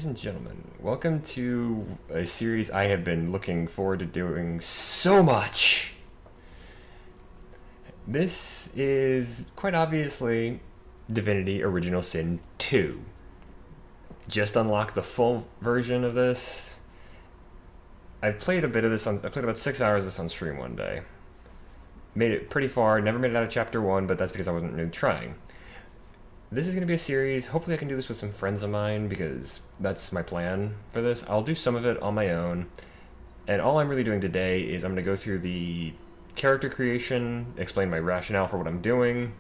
Ladies and gentlemen, welcome to a series I have been looking forward to doing so much. This is quite obviously Divinity Original Sin 2. Just unlocked the full version of this. I played about 6 hours of this on stream one day. Made it pretty far, never made it out of chapter 1, but that's because I wasn't really trying. This is going to be a series. Hopefully I can do this with some friends of mine because that's my plan for this. I'll do some of it on my own. And all I'm really doing today is I'm going to go through the character creation, explain my rationale for what I'm doing,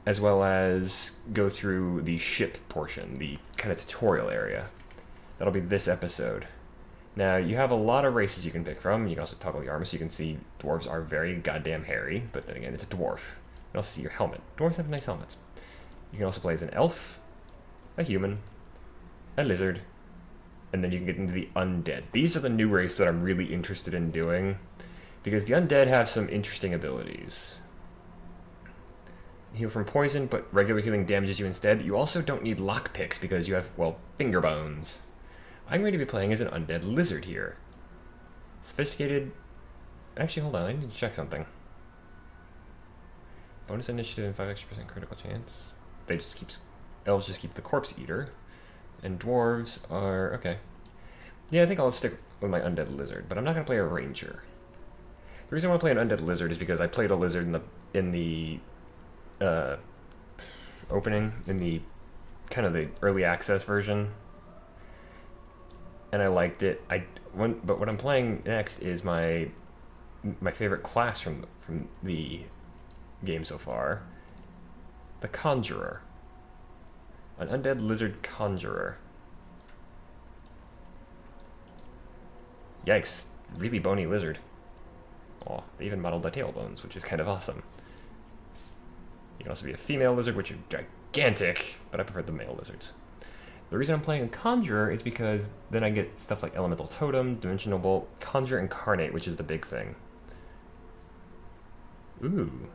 as well as go through the ship portion, the kind of tutorial area. That'll be this episode. Now, you have a lot of races you can pick from. You can also toggle the armor, so you can see dwarves are very goddamn hairy, but then again, it's a dwarf. You can also see your helmet. Dwarves have nice helmets. You can also play as an elf, a human, a lizard, and then you can get into the undead. These are the new race that I'm really interested in doing, because the undead have some interesting abilities. Heal from poison, but regular healing damages you instead. You also don't need lockpicks because you have, well, finger bones. I'm going to be playing as an undead lizard here. Sophisticated... Actually, hold on, I need to check something. Bonus initiative and 5 extra % critical chance. Elves just keep the corpse eater, and dwarves are okay. Yeah, I think I'll stick with my undead lizard, but I'm not gonna play a ranger. The reason I want to play an undead lizard is because I played a lizard in the opening, in the kind of the early access version, and I liked it. But what I'm playing next is my favorite class from the game so far. The Conjurer. An Undead Lizard Conjurer. Yikes. Really bony lizard. Aw, they even modeled the tailbones, which is kind of awesome. You can also be a female lizard, which are gigantic, but I prefer the male lizards. The reason I'm playing a Conjurer is because then I get stuff like Elemental Totem, Dimensional Bolt, Conjure Incarnate, which is the big thing. Ooh.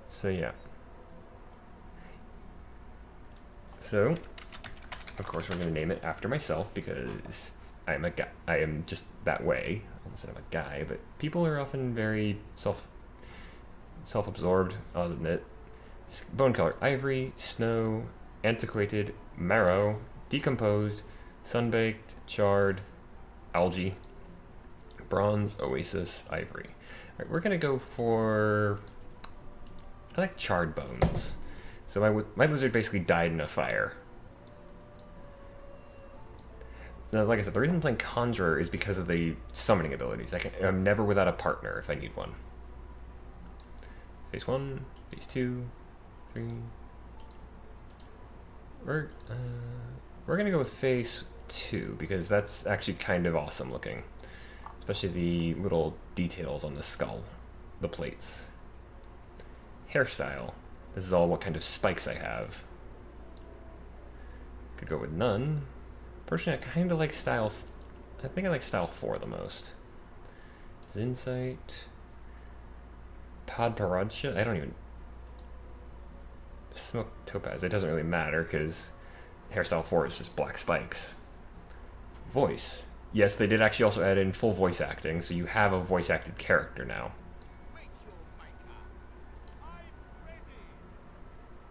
So yeah. So, of course we're going to name it after myself because I'm a guy. I am just that way. I almost said I'm a guy, but people are often very self-absorbed, I'll admit. Bone color: ivory, snow, antiquated, marrow, decomposed, sunbaked, charred, algae, bronze, oasis, ivory. Alright, we're going to go for... I like charred bones. So my lizard basically died in a fire. Now, like I said, the reason I'm playing Conjurer is because of the summoning abilities. I'm never without a partner if I need one. Phase 1, phase 2, 3. We're gonna go with phase 2 because that's actually kind of awesome looking. Especially the little details on the skull, the plates. Hairstyle. This is all what kind of spikes I have. Could go with none. Personally, I kind of like style... I think I like style 4 the most. Zinsight. Podparadsha? I don't even... Smoke Topaz. It doesn't really matter because hairstyle 4 is just black spikes. Voice. Yes, they did actually also add in full voice acting, so you have a voice acted character now.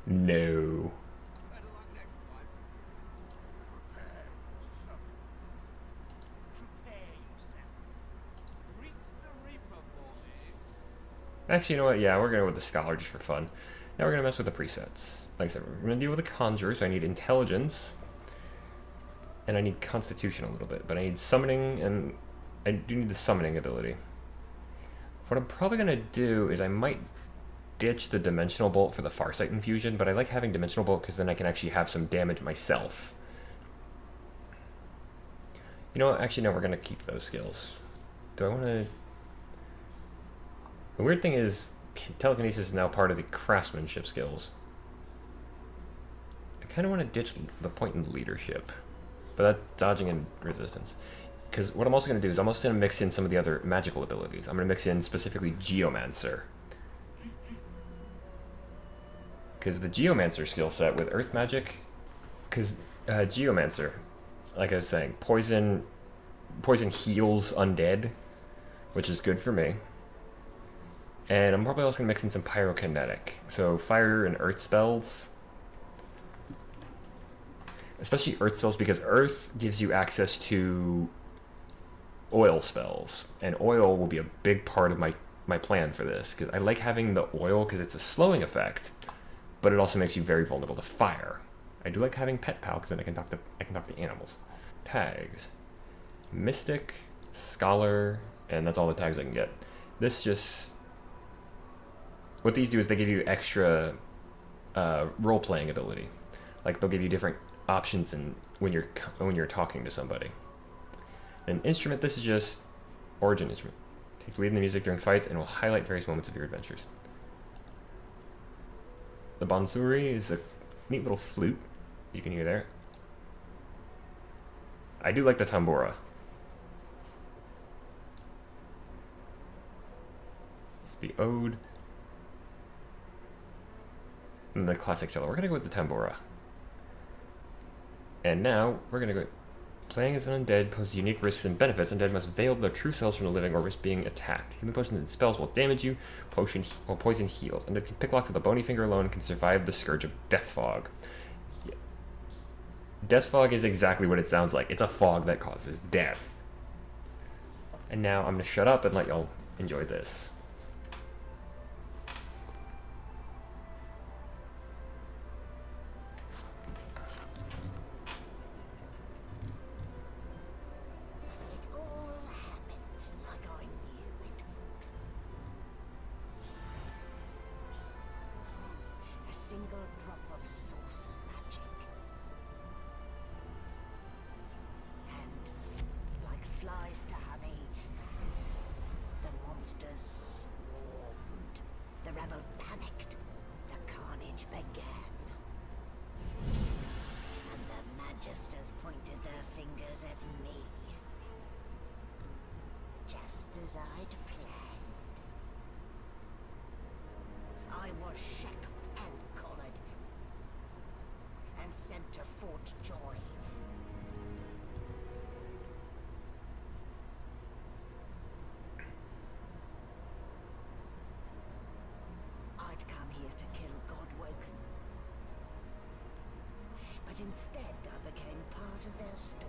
No. Actually, you know what? Yeah, we're going to go with the Scholar just for fun. Now we're going to mess with the presets. Like I said, we're going to deal with the Conjurer, so I need Intelligence. And I need Constitution a little bit. But I need Summoning, and I do need the Summoning ability. What I'm probably going to do is I might ditch the Dimensional Bolt for the Farsight infusion, but I like having Dimensional Bolt because then I can actually have some damage myself. You know what? Actually, no, we're going to keep those skills. Do I want to... The weird thing is, telekinesis is now part of the craftsmanship skills. I kind of want to ditch the point in leadership, but that's dodging and resistance. Because what I'm also going to do is I'm also going to mix in some of the other magical abilities. I'm going to mix in specifically Geomancer. Because the Geomancer skill set with Earth Magic because Geomancer, like I was saying, poison heals undead, which is good for me. And I'm probably also going to mix in some pyrokinetic. So fire and earth spells. Especially earth spells, because earth gives you access to oil spells. And oil will be a big part of my plan for this, because I like having the oil because it's a slowing effect, but it also makes you very vulnerable to fire. I do like having Pet Pal because then I can talk to animals. Tags. Mystic, Scholar, and that's all the tags I can get. This just... What these do is they give you extra role-playing ability. Like, they'll give you different options when you're talking to somebody. An instrument, this is just origin instrument. Take the lead in the music during fights and will highlight various moments of your adventures. The Bansuri is a neat little flute you can hear there. I do like the tambura. The ode. And the classic cello. We're gonna go with the tambura. And now we're gonna go. Playing as an undead poses unique risks and benefits. Undead must veil their true selves from the living or risk being attacked. Healing potions and spells will damage you, while poison heals. Undead can pick locks with a bony finger alone and can survive the scourge of Death Fog. Yeah. Death Fog is exactly what it sounds like. It's a fog that causes death. And now I'm gonna shut up and let y'all enjoy this. Single drop of source magic, and like flies to honey, the monsters swarmed. The rebel panicked. The carnage began, and the magisters pointed their fingers at me, just as I'd planned. I was shackled and collared, and sent to Fort Joy. I'd come here to kill Godwoken, but instead I became part of their story.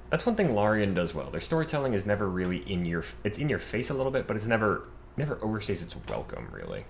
That's one thing Larian does well. Their storytelling is never really it's in your face a little bit, but it's never overstays its welcome, really.